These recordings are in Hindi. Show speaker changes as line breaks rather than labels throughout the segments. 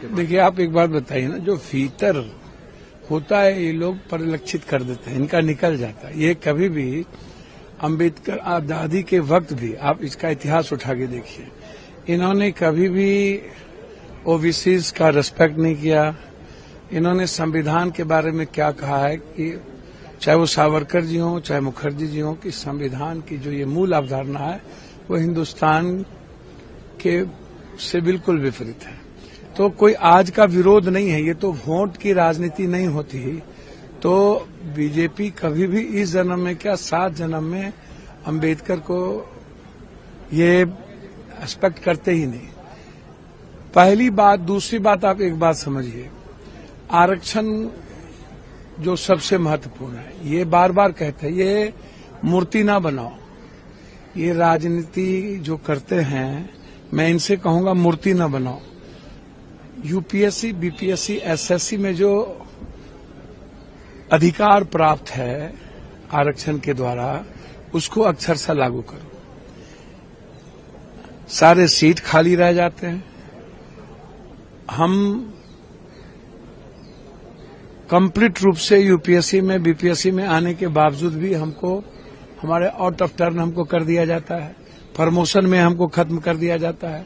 के बाद?
देखिए, आप एक बात बताइए ना, जो भीतर होता है ये लोग परिलक्षित कर देते हैं, इनका निकल जाता है। ये कभी भी अंबेडकर आजादी के वक्त भी आप इसका इतिहास उठा के देखिए, इन्होंने कभी भी ओबीसीज का रेस्पेक्ट नहीं किया। इन्होंने संविधान के बारे में क्या कहा है कि चाहे वो सावरकर जी हों चाहे मुखर्जी जी हों, कि संविधान की जो ये मूल अवधारणा है वो हिंदुस्तान के से बिल्कुल विपरीत है। तो कोई आज का विरोध नहीं है, ये तो वोट की राजनीति नहीं होती। तो बीजेपी कभी भी इस जन्म में क्या 7 जन्म में अंबेडकर को ये रिस्पेक्ट करते ही नहीं। पहली बात। दूसरी बात, आप एक बात समझिए, आरक्षण जो सबसे महत्वपूर्ण है, ये बार बार कहते हैं, ये मूर्ति ना बनाओ। ये राजनीति जो करते हैं, मैं इनसे कहूंगा मूर्ति ना बनाओ। यूपीएससी, बीपीएससी, एसएससी में जो अधिकार प्राप्त है आरक्षण के द्वारा, उसको अक्षरशः लागू करो। सारे सीट खाली रह जाते हैं। हम कंप्लीट रूप से यूपीएससी में, बीपीएससी में आने के बावजूद भी हमको हमारे आउट ऑफ टर्न हमको कर दिया जाता है, प्रमोशन में हमको खत्म कर दिया जाता है।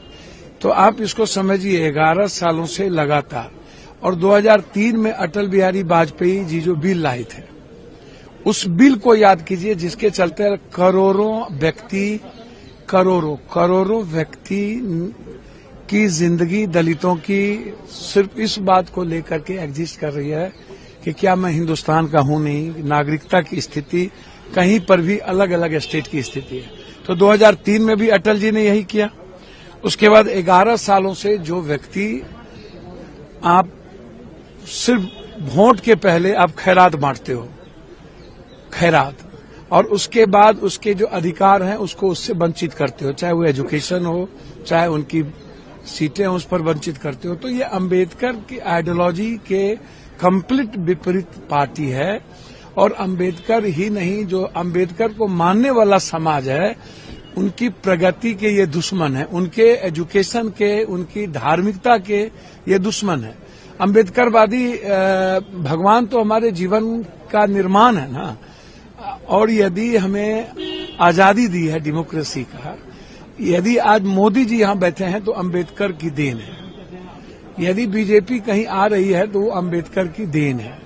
तो आप इसको समझिए, 11 सालों से लगातार। और 2003 में अटल बिहारी वाजपेयी जी जो बिल लाए थे, उस बिल को याद कीजिए, जिसके चलते करोड़ों व्यक्ति की जिंदगी दलितों की सिर्फ इस बात को लेकर के एग्जिस्ट कर रही है कि क्या मैं हिंदुस्तान का हूं नहीं। नागरिकता की स्थिति कहीं पर भी अलग अलग स्टेट की स्थिति है। तो 2003 में भी अटल जी ने यही किया। उसके बाद 11 सालों से जो व्यक्ति, आप सिर्फ वोट के पहले आप खैरात बांटते हो, खैरात, और उसके बाद उसके जो अधिकार हैं उसको उससे वंचित करते हो, चाहे वो एजुकेशन हो चाहे उनकी सीटें, उस पर वंचित करते हो। तो ये अंबेडकर की आइडियोलॉजी के कंप्लीट विपरीत पार्टी है। और अंबेडकर ही नहीं, जो अंबेडकर को मानने वाला समाज है, उनकी प्रगति के ये दुश्मन है, उनके एजुकेशन के, उनकी धार्मिकता के ये दुश्मन है। अंबेडकरवादी भगवान तो हमारे जीवन का निर्माण है ना। और यदि हमें आजादी दी है डेमोक्रेसी का, यदि आज मोदी जी यहां बैठे हैं तो अंबेडकर की देन है। यदि बीजेपी कहीं आ रही है तो वो अंबेडकर की देन है।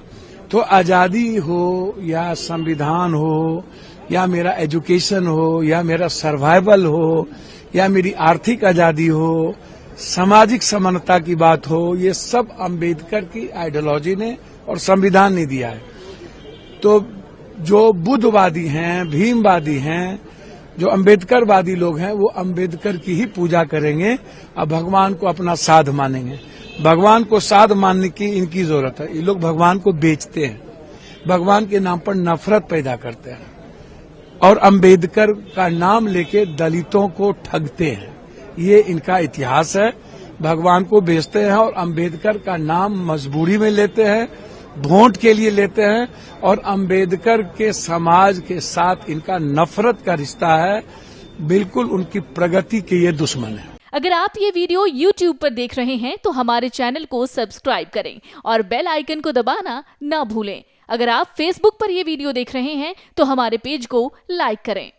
तो आजादी हो या संविधान हो या मेरा एजुकेशन हो या मेरा सर्वाइवल हो या मेरी आर्थिक आजादी हो, सामाजिक समानता की बात हो, ये सब अंबेडकर की आइडियोलॉजी ने और संविधान ने दिया है। तो जो बुद्धवादी हैं, भीमवादी हैं, जो अंबेडकरवादी लोग हैं, वो अंबेडकर की ही पूजा करेंगे और भगवान को अपना साध मानेंगे। भगवान को साध मानने की इनकी जरूरत है। ये लोग भगवान को बेचते हैं, भगवान के नाम पर नफरत पैदा करते हैं और अंबेडकर का नाम लेके दलितों को ठगते हैं। ये इनका इतिहास है। भगवान को बेचते हैं और अंबेडकर का नाम मजबूरी में लेते हैं, वोट के लिए लेते हैं, और अंबेडकर के समाज के साथ इनका नफरत का रिश्ता है। बिल्कुल उनकी प्रगति के ये दुश्मन है।
अगर आप ये वीडियो YouTube पर देख रहे हैं तो हमारे चैनल को सब्सक्राइब करें और बेल आइकन को दबाना ना भूलें। अगर आप Facebook पर ये वीडियो देख रहे हैं तो हमारे पेज को लाइक करें।